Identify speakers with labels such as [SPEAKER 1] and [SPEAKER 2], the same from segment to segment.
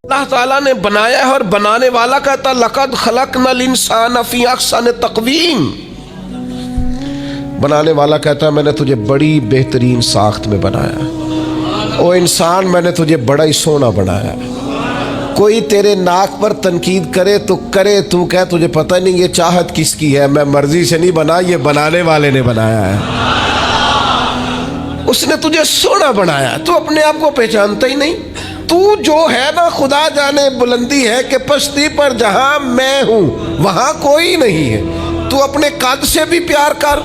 [SPEAKER 1] اللہ تعالیٰ نے بنایا ہے اور بنانے والا کہتا لقد خلقنا الانسان فی احسن تقویم. بنانے والا کہتا ہے میں نے تجھے بڑی بہترین ساخت میں بنایا. او انسان میں نے تجھے بڑا ہی سونا بنایا. کوئی تیرے ناک پر تنقید کرے تو کرے، تو کہہ تجھے پتہ نہیں یہ چاہت کس کی ہے، میں مرضی سے نہیں بنا، یہ بنانے والے نے بنایا ہے. اس نے تجھے سونا بنایا، تو اپنے آپ کو پہچانتا ہی نہیں. تو جو ہے نا خدا جانے بلندی ہے کہ پشتی پر جہاں میں ہوں وہاں کوئی نہیں ہے. تو اپنے قد سے بھی پیار کر،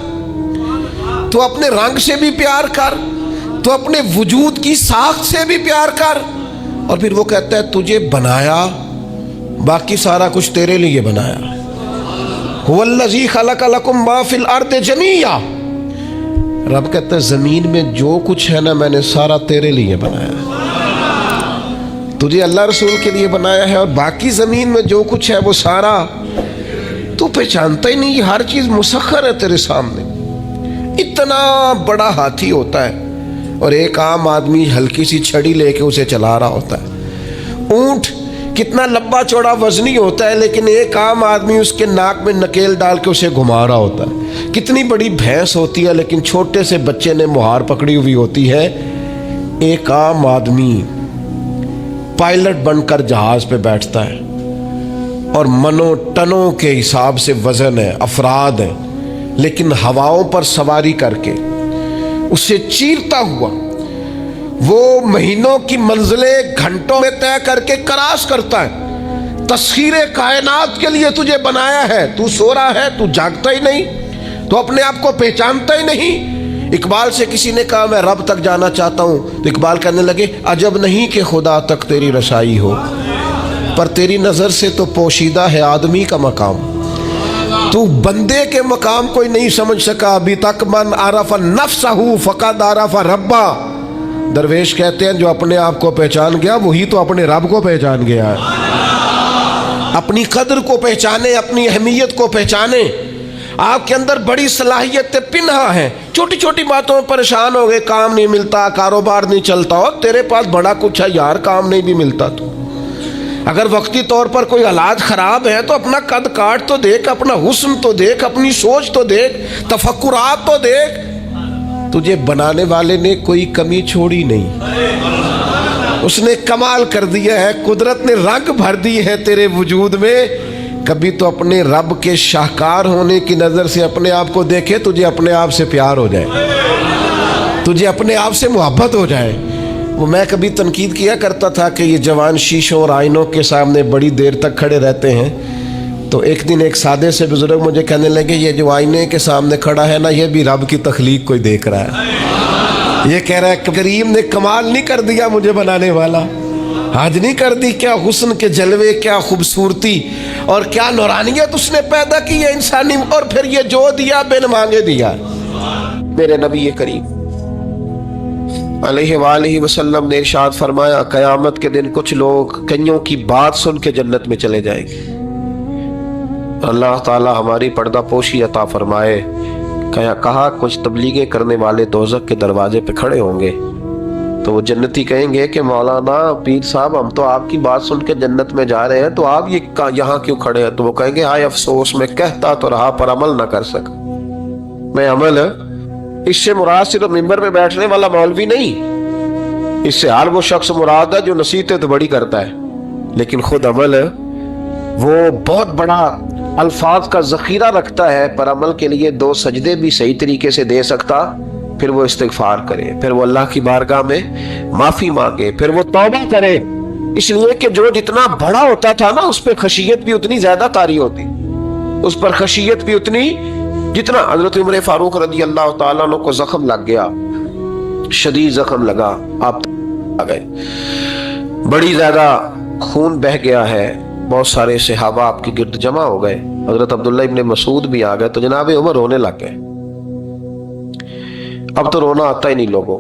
[SPEAKER 1] تو اپنے رنگ سے بھی پیار کر، تو اپنے وجود کی ساخت سے بھی پیار کر. اور پھر وہ کہتا ہے تجھے بنایا، باقی سارا کچھ تیرے لیے بنایا. هو الذی خلق لکم ما فی الارض جمیعا. رب کہتا ہے زمین میں جو کچھ ہے نا میں نے سارا تیرے لیے بنایا. تجھے اللہ رسول کے لیے بنایا ہے، اور باقی زمین میں جو کچھ ہے وہ سارا تو پہچانتا ہی نہیں. یہ ہر چیز مسخر ہے تیرے سامنے. اتنا بڑا ہاتھی ہوتا ہے اور ایک عام آدمی ہلکی سی چھڑی لے کے اسے چلا رہا ہوتا ہے. اونٹ کتنا لمبا چوڑا وزنی ہوتا ہے لیکن ایک عام آدمی اس کے ناک میں نکیل ڈال کے اسے گھما رہا ہوتا ہے. کتنی بڑی بھینس ہوتی ہے لیکن چھوٹے سے بچے نے مہار پکڑی ہوئی ہوتی ہے. ایک عام آدمی پائلٹ بن کر جہاز پہ بیٹھتا ہے اور منوں ٹنوں کے حساب سے وزن ہے، افراد ہیں، لیکن ہواؤں پر سواری کر کے اسے چیرتا ہوا وہ مہینوں کی منزلیں گھنٹوں میں طے کر کے کراس کرتا ہے. تسخیر کائنات کے لیے تجھے بنایا ہے، تو سو رہا ہے، تو جاگتا ہی نہیں، تو اپنے آپ کو پہچانتا ہی نہیں. اقبال سے کسی نے کہا میں رب تک جانا چاہتا ہوں، تو اقبال کہنے لگے عجب نہیں کہ خدا تک تیری رسائی ہو، پر تیری نظر سے تو پوشیدہ ہے آدمی کا مقام. تو بندے کے مقام کوئی نہیں سمجھ سکا ابھی تک. من عرف نفسہ فقد عرف ربا. درویش کہتے ہیں جو اپنے آپ کو پہچان گیا وہی تو اپنے رب کو پہچان گیا ہے. اپنی قدر کو پہچانے، اپنی اہمیت کو پہچانے. آپ کے اندر بڑی صلاحیتیں پنہا ہیں. چھوٹی چھوٹی باتوں میں پریشان ہو گئے، کام نہیں ملتا، کاروبار نہیں چلتا، اور تیرے پاس بڑا کچھ ہے یار، کام نہیں بھی ملتا. تو اگر وقتی طور پر کوئی حالات خراب ہے تو اپنا قد کاٹ تو دیکھ، اپنا حسن تو دیکھ، اپنی سوچ تو دیکھ، تفکرات تو دیکھ. تجھے بنانے والے نے کوئی کمی چھوڑی نہیں، اس نے کمال کر دیا ہے. قدرت نے رنگ بھر دی ہے تیرے وجود میں. کبھی تو اپنے رب کے شاہکار ہونے کی نظر سے اپنے آپ کو دیکھے، تجھے اپنے آپ سے پیار ہو جائے، تجھے اپنے آپ سے محبت ہو جائے. وہ میں کبھی تنقید کیا کرتا تھا کہ یہ جوان شیشوں اور آئینوں کے سامنے بڑی دیر تک کھڑے رہتے ہیں. تو ایک دن ایک سادے سے بزرگ مجھے کہنے لگے یہ جو آئینے کے سامنے کھڑا ہے نا یہ بھی رب کی تخلیق کوئی دیکھ رہا ہے. یہ کہہ رہا ہے کریم نے کمال نہیں کر دیا مجھے بنانے والا، حج نہیں کر دی. کیا حسن کے جلوے، کیا خوبصورتی اور کیا نورانیت اس نے پیدا کی ہے انسانی. اور پھر یہ جو دیا بن مانگے دیا. میرے نبی کریم علیہ وآلہ وسلم نے ارشاد فرمایا قیامت کے دن کچھ لوگ کئیوں کی بات سن کے جنت میں چلے جائیں گے. اللہ تعالی ہماری پردہ پوشی عطا فرمائے. کہا کچھ تبلیغیں کرنے والے دوزخ کے دروازے پہ کھڑے ہوں گے تو وہ جنتی کہیں گے کہ مولانا پیر صاحب ہم تو آپ کی بات سن کے جنت میں جا رہے ہیں، تو آپ یہ یہاں کیوں کھڑے ہیں؟ تو وہ کہیں گے ہائے افسوس میں کہتا تو رہا پر عمل نہ کر سکا. میں عمل اس سے مراد صرف ممبر پہ بیٹھنے والا مولوی نہیں، اس سے ہر وہ شخص مراد ہے جو نصیحتیں تو بڑی کرتا ہے لیکن خود عمل وہ بہت بڑا الفاظ کا ذخیرہ رکھتا ہے، پر عمل کے لیے 2 سجدے بھی صحیح طریقے سے دے سکتا. پھر وہ استغفار کرے، پھر وہ اللہ کی بارگاہ میں معافی مانگے، پھر وہ توبہ کرے. اس لیے کہ جو جتنا بڑا ہوتا تھا نا اس پہ خشیت بھی اتنی زیادہ طاری ہوتی، اس پر خشیت بھی اتنی جتنا. حضرت عمر فاروق رضی اللہ تعالیٰ عنہ کو زخم لگ گیا، شدید زخم لگا، آپ آ گئے، بڑی زیادہ خون بہ گیا ہے. بہت سارے صحابہ آپ کے گرد جمع ہو گئے، حضرت عبداللہ ابن مسعود بھی آ گئے. تو جناب عمر رونے لگ گئے. اب تو رونا آتا ہی نہیں لوگوں.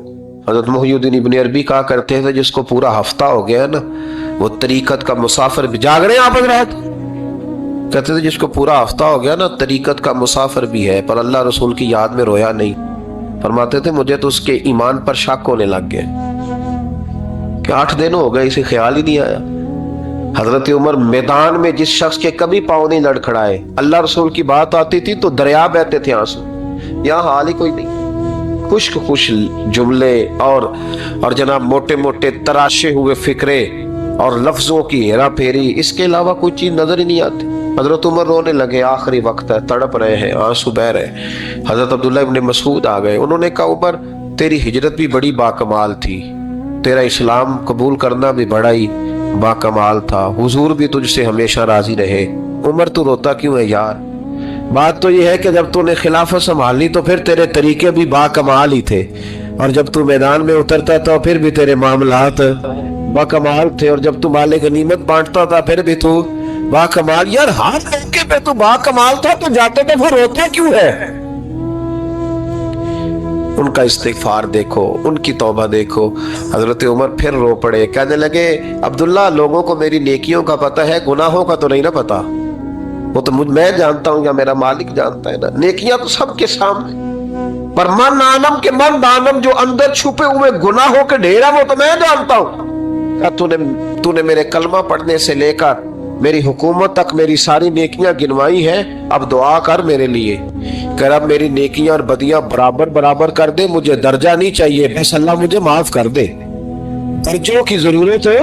[SPEAKER 1] حضرت محی الدین ابن عربی کہا کرتے تھے جس کو پورا ہفتہ ہو گیا نا وہ طریقت کا مسافر بھی. جاگ رہے ہیں آپ حضرات؟ کہتے تھے جس کو پورا ہفتہ ہو گیا نا طریقت کا مسافر بھی ہے پر اللہ رسول کی یاد میں رویا نہیں. فرماتے تھے مجھے تو اس کے ایمان پر شک ہونے لگ گیا کہ 8 دن ہو گئے اسے خیال ہی نہیں آیا حضرت عمر میدان میں جس شخص کے کبھی پاؤں نہیں لڑکھڑائے، اللہ رسول کی بات آتی تھی تو دریا بہتے تھے آنسو، یہاں حال ہی کوئی نہیں، خشک خوش جملے اور جناب موٹے موٹے تراشے ہوئے فکرے اور لفظوں کی ہیرا پھیری، اس کے علاوہ کوئی چیز نظر ہی نہیں آتی۔ حضرت عمر رونے لگے، آخری وقت ہے، تڑپ رہے ہیں، آنسو بہ رہے ہیں۔ حضرت عبداللہ ابن مسعود آ گئے، انہوں نے کہا عمر تیری ہجرت بھی بڑی باکمال تھی، تیرا اسلام قبول کرنا بھی بڑا ہی باکمال تھا، حضور بھی تجھ سے ہمیشہ راضی رہے۔ عمر تو روتا کیوں ہے یار؟ بات تو یہ ہے کہ جب تو نے خلافت سنبھالی تو پھر تیرے طریقے بھی باکمال ہی تھے، اور جب تو میدان میں اترتا تو پھر بھی تیرے معاملات باکمال تھے، اور جب تو مال غنیمت بانٹتا تھا پھر بھی تو باکمال۔ یار ہر موقع پہ تو باکمال تھا تو جاتے تو پھر روتے کیوں ہے؟ ان کا استغفار دیکھو، ان کی توبہ دیکھو۔ حضرت عمر پھر رو پڑے، کہنے لگے عبداللہ لوگوں کو میری نیکیوں کا پتہ ہے، گناہوں کا تو نہیں نا پتہ، وہ تو میں جانتا ہوں یا میرا مالک جانتا ہے نا، نیکیاں تو سب کے سامنے، پر من عالم کے من دانم جو اندر چھپے ہوئے گناہوں کے ڈھیر ہے وہ تو میں جانتا ہوں۔ کہ تو نے میرے کلمہ پڑھنے سے لے کر میری حکومت تک میری ساری نیکیاں گنوائی ہیں، اب دعا کر میرے لیے کہ رب میری نیکیاں اور بدیاں برابر برابر کر دے، مجھے درجہ نہیں چاہیے، بس اللہ مجھے معاف کر دے۔ درجوں کی ضرورت ہے،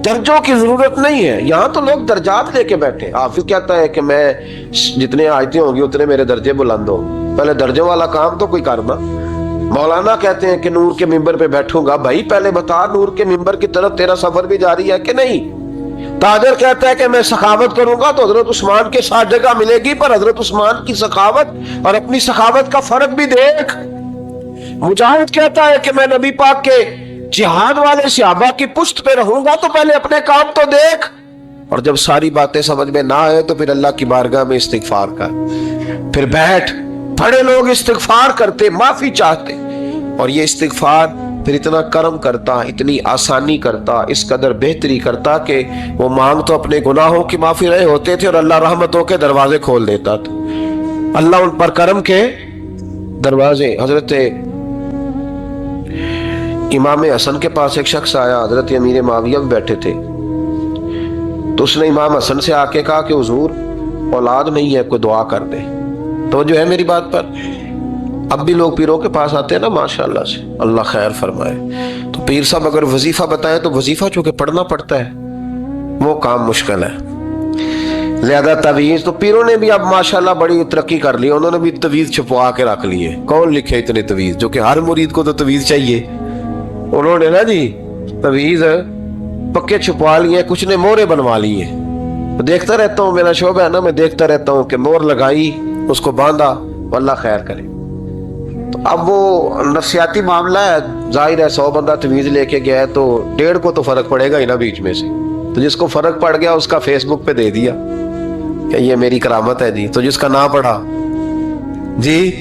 [SPEAKER 1] درجوں کی ضرورت نہیں ہے، یہاں تو لوگ درجات لے کے بیٹھے۔ حافظ کہتا ہے کہ میں جتنے آیتیں ہوں گی اتنے میرے درجے بلند ہوں، پہلے درجوں والا کام تو کوئی کرنا۔ مولانا کہتے ہیں کہ نور کے ممبر پہ بیٹھوں گا، بھائی پہلے بتا نور کے ممبر کی طرف تیرا سفر بھی جاری ہے کہ نہیں؟ تاجر کہتا ہے کہ میں سخاوت کروں گا تو حضرت عثمان کے ساتھ جگہ ملے گی، پر حضرت عثمان کی سخاوت اور اپنی سخاوت کا فرق بھی دیکھ۔ مجاہد کہتا ہے کہ میں نبی پاک کے جہاد والے صحابہ کی پشت پہ رہوں گا تو پہلے اپنے کام تو دیکھ، اور جب ساری باتیں سمجھ میں نہ آئے تو پھر اللہ کی بارگاہ میں استغفار کر، پھر بیٹھ۔ بڑے لوگ استغفار کرتے، معافی چاہتے، اور یہ استغفار پھر اتنا کرم کرتا، اتنی آسانی کرتا، اس قدر بہتری کرتا کہ وہ مانگ تو اپنے گناہوں کی معافی رہے ہوتے تھے اور اللہ رحمتوں کے دروازے کھول دیتا تھا، اللہ ان پر کرم کے دروازے۔ حضرت امام حسن کے پاس ایک شخص آیا، حضرت امیر معاویہ بھی بیٹھے تھے، تو اس نے امام حسن سے آ کے کہا کہ حضور اولاد نہیں ہے، کوئی دعا کر دے۔ تو جو ہے میری بات پر، اب بھی لوگ پیروں کے پاس آتے ہیں نا، ماشاءاللہ سے، اللہ خیر فرمائے، تو پیر صاحب اگر وظیفہ بتائیں تو وظیفہ چونکہ پڑھنا پڑتا ہے وہ کام مشکل ہے، لہذا تعویذ تو پیروں نے بھی اب ماشاءاللہ بڑی ترقی کر لی، انہوں نے بھی تعویذ چھپوا کے رکھ لیے۔ کون لکھے اتنے تعویذ، جو کہ ہر مرید کو تو تعویذ چاہیے، انہوں نے نا جی تعویذ پکے چھپوا لیے، کچھ نے مورے بنوا لیے۔ دیکھتا رہتا ہوں، میرا شعبہ ہے نا، میں دیکھتا رہتا ہوں کہ مور لگائی، اس کو باندھا، اللہ خیر کرے۔ تو اب وہ نفسیاتی معاملہ ہے، ظاہر ہے 100 بندہ تعویذ لے کے گیا ہے تو 1.5 کو تو فرق پڑے گا ہی نا بیچ میں سے، تو جس کو فرق پڑ گیا اس کا فیس بک پہ دے دیا کہ یہ میری کرامت ہے جی، تو جس کا نہ پڑھا جی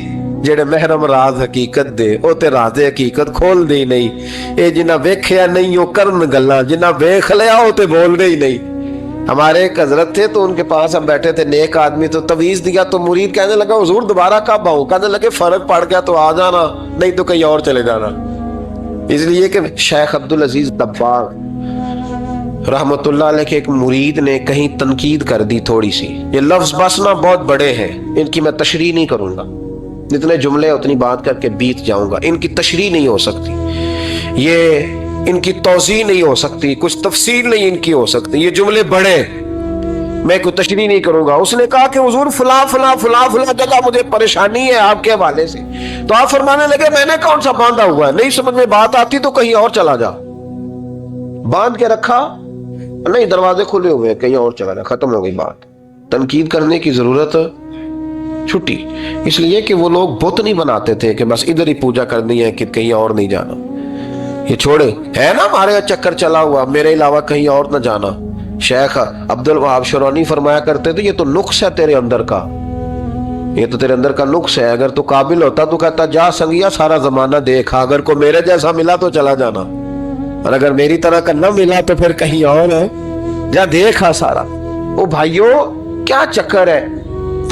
[SPEAKER 1] جڑے محرم راز حقیقت دے او تے راز حقیقت کھول دے نہیں، اے جنہ ویکھیا نہیں او کرن گلاں، جنہ ویکھ لیا او تے بول دے ہی نہیں۔ ہمارے ایک حضرت تھے تو ان کے پاس ہم بیٹھے تھے، نیک آدمی، تو تعویذ دیا تو مرید کہنے لگا حضور دوبارہ کب آؤں؟ کہنے لگے فرق پڑ گیا تو آ جانا، نہیں تو کہیں اور چلے جانا۔ اس لیے کہ شیخ عبدالعزیز دباغ رحمت اللہ علیہ کے ایک مرید نے کہیں تنقید کر دی تھوڑی سی، یہ لفظ بس نا بہت بڑے ہیں، ان کی میں تشریح نہیں کروں گا، جتنے جملے اتنی بات کر کے بیت جاؤں گا، ان کی تشریح نہیں ہو سکتی، یہ ان کی توضیح نہیں ہو سکتی، کچھ تفصیل نہیں ان کی ہو سکتی، یہ جملے بڑے، میں کوئی تشریح نہیں کروں گا۔ اس نے کہا کہ حضور فلاں فلاں فلاں فلاں جگہ مجھے پریشانی ہے آپ کے حوالے سے، تو آپ فرمانے لگے میں نے کون سا باندھا ہوا ہے، نہیں سمجھ میں بات آتی تو کہیں اور چلا جا، باندھ کے رکھا نہیں، دروازے کھلے ہوئے کہیں اور چلا جا، ختم ہو گئی بات۔ تنقید کرنے کی ضرورت چھٹی، اس لیے کہ وہ لوگ بت نہیں بناتے تھے کہ بس ادھر ہی پوجا کرنی ہے کہ کہیں اور نہیں جانا، یہ چھوڑے ہے نا ہمارے چکر چلا ہوا، میرے علاوہ کہیں اور نہ جانا۔ شیخ عبد الوہاب شرونی فرمایا کرتے تھے یہ تو نقص ہے تیرے اندر کا، یہ تو تیرے اندر کا نقص ہے، اگر تو قابل ہوتا تو کہتا جا سنگیا سارا زمانہ دیکھا، اگر کو میرے جیسا ملا تو چلا جانا، اور اگر میری طرح کا نہ ملا تو پھر کہیں اور ہے، جا دیکھا سارا۔ او بھائیو کیا چکر ہے،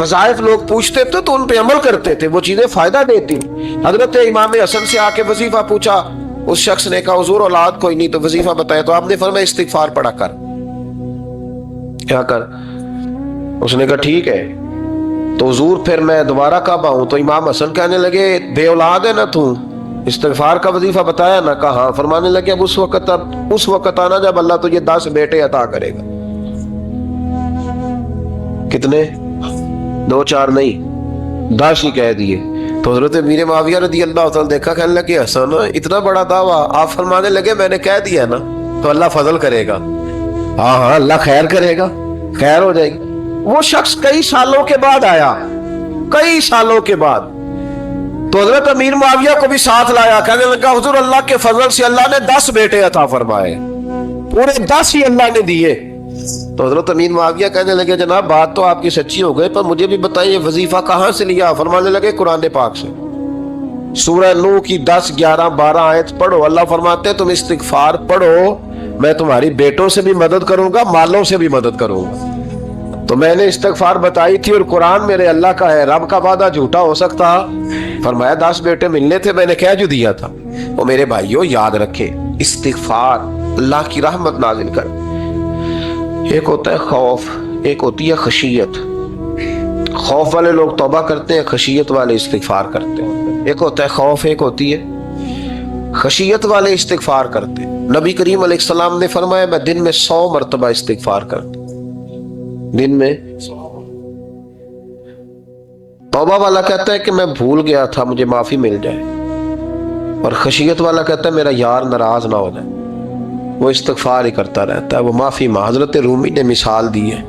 [SPEAKER 1] وظائف لوگ پوچھتے تھے تو ان پہ عمل کرتے تھے، وہ چیزیں فائدہ دیتی۔ حضرت امام حسن سے آ کے وظیفہ پوچھا، اس شخص نے کہا حضور اولاد کوئی نہیں تو وظیفہ بتائے، تو آپ نے فرمایا استغفار پڑھا کر، کیا کر؟ اس نے کہا ٹھیک ہے. تو حضور پھر میں دوبارہ کب آؤں؟ تو امام حسن کہنے لگے بے اولاد ہے نا تو، استغفار کا وظیفہ بتایا نا؟ کہا ہاں. فرمانے لگے اب اس وقت آنا جب اللہ تجھے 10 بیٹے عطا کرے گا. کتنے؟ 2 4 نہیں، 10 ہی کہہ دیے. تو حضرت امیر معاویہ رضی اللہ تعالیٰ دیکھا، کہنے لگے حسن اتنا بڑا دعویٰ. آپ فرمانے لگے میں نے کہہ دیا نا تو اللہ فضل کرے گا. ہاں ہاں اللہ خیر کرے گا، خیر ہو جائے گی. وہ شخص کئی سالوں کے بعد آیا، کئی سالوں کے بعد. تو حضرت امیر معاویہ کو بھی ساتھ لایا، کہنے لگا حضور اللہ کے فضل سے اللہ نے 10 بیٹے عطا فرمائے، پورے 10 ہی اللہ نے دیے. تو حضرت امیر معاویہ کہنے لگے جناب بات تو آپ کی سچی ہو گئی، پر مجھے بھی بتائیے وظیفہ کہاں سے لیا؟ فرمانے لگے قرآن پاک سے. سورہ نوح کی 10 11 12 آیت پڑھو. اللہ فرماتے ہیں تم استغفار پڑھو، میں تمہاری بیٹوں سے بھی مدد کروں گا، مالوں سے بھی مدد کروں گا. تو میں نے استغفار بتائی تھی اور قرآن میرے اللہ کا ہے، رب کا وعدہ جھوٹا ہو سکتا؟ فرمایا 10 بیٹے ملنے تھے، میں نے کہہ جو دیا تھا. وہ میرے بھائیوں یاد رکھے استغفار اللہ کی رحمت نازل کر. ایک ہوتا ہے خوف، ایک ہوتی ہے خشیت. خوف والے لوگ توبہ کرتے ہیں، خشیت والے استغفار کرتے ہیں. ایک ہوتا ہے خوف، ایک ہوتی ہے خشیت والے استغفار کرتے ہیں. نبی کریم علیہ السلام نے فرمایا میں دن میں 100 مرتبہ استغفار کرتا ہوں، دن میں. توبہ والا کہتا ہے کہ میں بھول گیا تھا مجھے معافی مل جائے، اور خشیت والا کہتا ہے میرا یار ناراض نہ ہو جائے، وہ استغفار ہی کرتا رہتا ہے، وہ معافی ماں. حضرت رومی نے مثال دی ہے،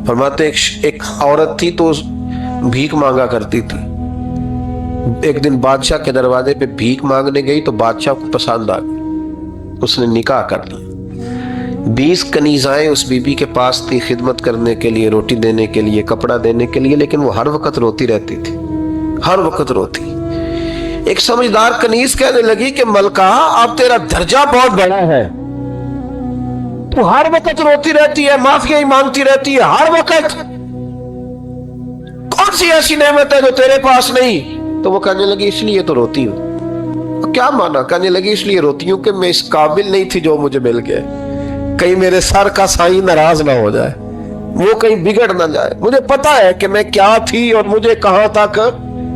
[SPEAKER 1] فرماتے ایک عورت تھی تو بھیک مانگا کرتی تھی. ایک دن بادشاہ کے دروازے پہ بھیک مانگنے گئی تو بادشاہ کو پسند آ گئی، اس نے نکاح کر لیا. 20 کنیزائیں اس بی بی کے پاس تھی خدمت کرنے کے لیے، روٹی دینے کے لیے، کپڑا دینے کے لیے، لیکن وہ ہر وقت روتی رہتی تھی، ہر وقت روتی. ایک سمجھدار کنیز کہنے لگی کہ ملکہ اب تیرا درجہ بہت بڑا ہے، تو ہر وقت روتی رہتی ہے، معافیاں ہی مانگتی رہتی ہے ہر وقت، کون سی ایسی نعمت ہے جو تیرے پاس نہیں؟ تو وہ کہنے لگی اس لیے تو روتی ہوں. کیا مانا؟ کہنے لگی اس لیے روتی ہوں کہ میں اس قابل نہیں تھی جو مجھے مل گئے، کہیں میرے سر کا سائیں ناراض نہ ہو جائے، وہ کہیں بگڑ نہ جائے. مجھے پتا ہے کہ میں کیا تھی اور مجھے کہاں تک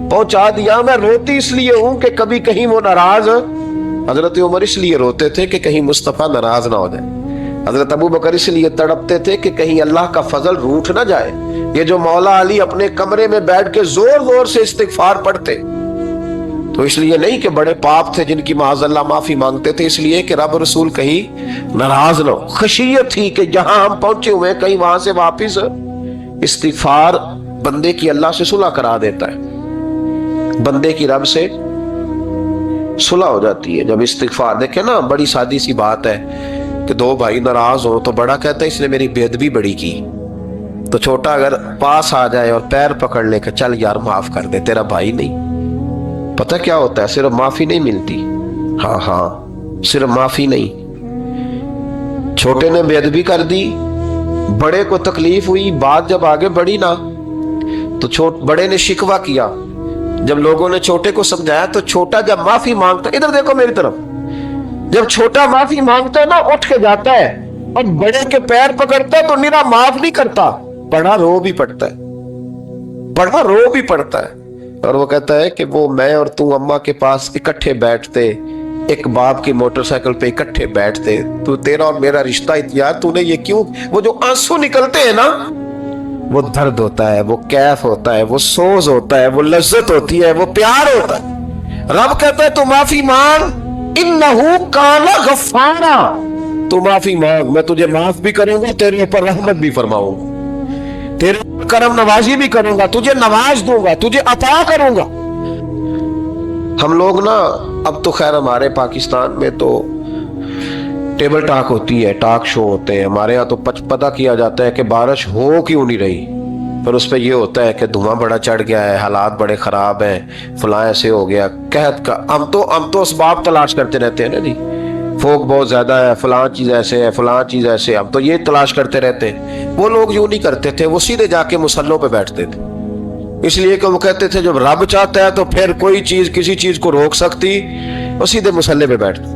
[SPEAKER 1] پہنچا دیا. میں روتی اس لیے ہوں کہ کبھی کہیں وہ ناراض. حضرت عمر اس لیے روتے تھے کہ کہیں مصطفیٰ ناراض نہ ہو جائے. حضرت ابو بکر اس لیے تڑپتے تھے کہ کہیں اللہ کا فضل روٹھ نہ جائے. یہ جو مولا علی اپنے کمرے میں بیٹھ کے زور زور سے استغفار پڑھتے تو اس لیے نہیں کہ بڑے پاپ تھے جن کی معاذ اللہ معافی مانگتے تھے، اس لیے کہ رب رسول کہیں ناراض نہ ہو. خشیت تھی کہ جہاں ہم پہنچے ہوئے کہیں وہاں سے واپس. استغفار بندے کی اللہ سے صلح کرا دیتا ہے، بندے کی رب سے صلح ہو جاتی ہے جب استغفار. دیکھیں نا بڑی سادی سی بات ہے کہ 2 بھائی ناراض ہو تو بڑا کہتا ہے اس نے میری بے ادبی بڑی کی، تو چھوٹا اگر پاس آ جائے اور پیر پکڑ لے کہ چل یار معاف کر دے، تیرا بھائی نہیں. پتہ کیا ہوتا ہے؟ صرف معافی نہیں ملتی، ہاں صرف معافی نہیں. چھوٹے نے بے ادبی کر دی، بڑے کو تکلیف ہوئی، بات جب آگے بڑھی نا تو بڑے نے شکوہ کیا. جب لوگوں نے چھوٹے کو سمجھایا تو چھوٹا جب معافی مانگتا، ادھر دیکھو میری طرف، جب چھوٹا معافی مانگتا ہے نا اٹھ کے جاتا ہے اور بڑے کے پیر پکڑتا ہے تو میرا معاف نہیں کرتا، بڑا رو بھی پڑتا ہے، بڑا رو بھی پڑتا ہے. اور وہ کہتا ہے کہ وہ میں اور تو اماں کے پاس اکٹھے بیٹھتے، ایک باپ کی موٹر سائیکل پہ اکٹھے بیٹھتے، تو تیرا اور میرا رشتہ اتیار تو نے یہ کیوں؟ وہ جو آنسو نکلتے ہیں نا وہ درد ہوتا ہے، وہ کیف ہوتا ہے، وہ سوز ہوتا ہے، وہ لذت ہوتی ہے، وہ پیار ہوتا ہے. رب کہتا ہے تو معافی مانگ، انہو کان غفارا، تو معافی مانگ، میں تجھے معاف بھی کروں گا، تیرے اوپر رحمت بھی فرماؤں گا، تیرے کرم نوازی بھی کروں گا، تجھے نواز دوں گا، تجھے عطا کروں گا. ہم لوگ نا اب تو خیر ہمارے پاکستان میں تو ٹیبل ٹاک ہوتی ہے، ٹاک شو ہوتے ہیں. ہمارے ہاں تو پتہ کیا جاتا ہے کہ بارش ہو کیوں نہیں رہی، پر اس پہ یہ ہوتا ہے کہ دھواں بڑا چڑھ گیا ہے، حالات بڑے خراب ہیں، فلاں ایسے ہو گیا، قحط کا. ہم تو اسباب تلاش کرتے رہتے ہیں نا جی، فوگ بہت زیادہ ہے، فلاں چیز ایسے ہے، فلاں چیز ایسے ہے، ہم تو یہ تلاش کرتے رہتے ہیں. وہ لوگ یوں نہیں کرتے تھے، وہ سیدھے جا کے مصلوں پہ بیٹھتے تھے، اس لیے کہ وہ کہتے تھے جب رب چاہتا ہے تو پھر کوئی چیز کسی چیز کو روک سکتی، وہ سیدھے مصلے پہ بیٹھتے.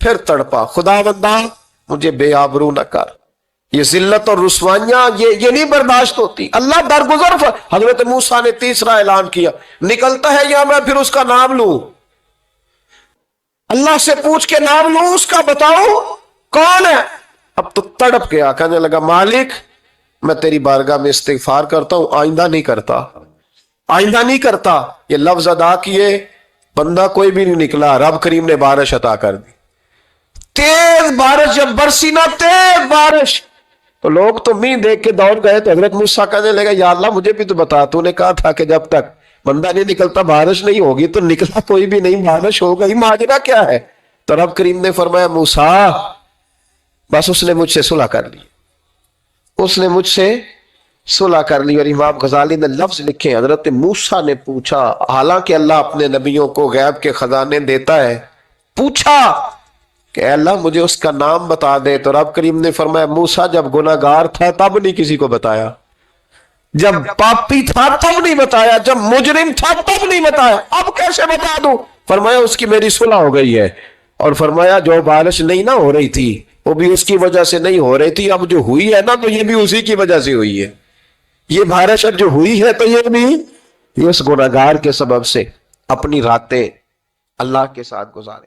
[SPEAKER 1] پھر تڑپا, خدا بندہ مجھے بے آبرو نہ کر. یہ ذلت اور رسوائیاں یہ نہیں برداشت ہوتی. اللہ درگزر. حضرت موسیٰ نے تیسرا اعلان کیا, نکلتا ہے یا میں پھر اس کا نام لوں؟ اللہ سے پوچھ کے نام لوں اس کا, بتاؤ کون ہے؟ اب تو تڑپ گیا, کہنے لگا مالک میں تیری بارگاہ میں استغفار کرتا ہوں, آئندہ نہیں کرتا, آئندہ نہیں کرتا. یہ لفظ ادا کیے, بندہ کوئی بھی نہیں نکلا. رب کریم نے بارش عطا کر دی, تیز بارش. جب برسی نا تیز بارش تو لوگ تو مین دیکھ کے دوڑ گئے. تو حضرت موسیٰ کہنے لگا یا اللہ مجھے بھی تو بتا, تو نے کہا تھا کہ جب تک بندہ نہیں نکلتا بارش نہیں ہوگی. تو نکلا کوئی بھی نہیں, بارش ہو گئی, ماجرا کیا ہے؟ تو رب کریم نے فرمایا موسیٰ بس اس نے مجھ سے صلح کر لی, اس نے مجھ سے صلح کر لی. اور امام غزالی نے لفظ لکھے, حضرت موسیٰ نے پوچھا, حالانکہ اللہ اپنے نبیوں کو غیب کے خزانے دیتا ہے, پوچھا کہ اے اللہ مجھے اس کا نام بتا دے. تو رب کریم نے فرمایا موسیٰ جب گناہگار تھا تب نہیں کسی کو بتایا, جب پاپی تھا تب نہیں بتایا, جب مجرم تھا تب نہیں بتایا, اب کیسے بتا دوں؟ فرمایا اس کی میری صلح ہو گئی ہے. اور فرمایا جو بارش نہیں نہ ہو رہی تھی وہ بھی اس کی وجہ سے نہیں ہو رہی تھی, اب جو ہوئی ہے نا تو یہ بھی اسی کی وجہ سے ہوئی ہے. یہ بارش اب جو ہوئی ہے تو یہ بھی یہ اس گناہگار کے سبب سے. اپنی راتیں اللہ کے ساتھ گزارے.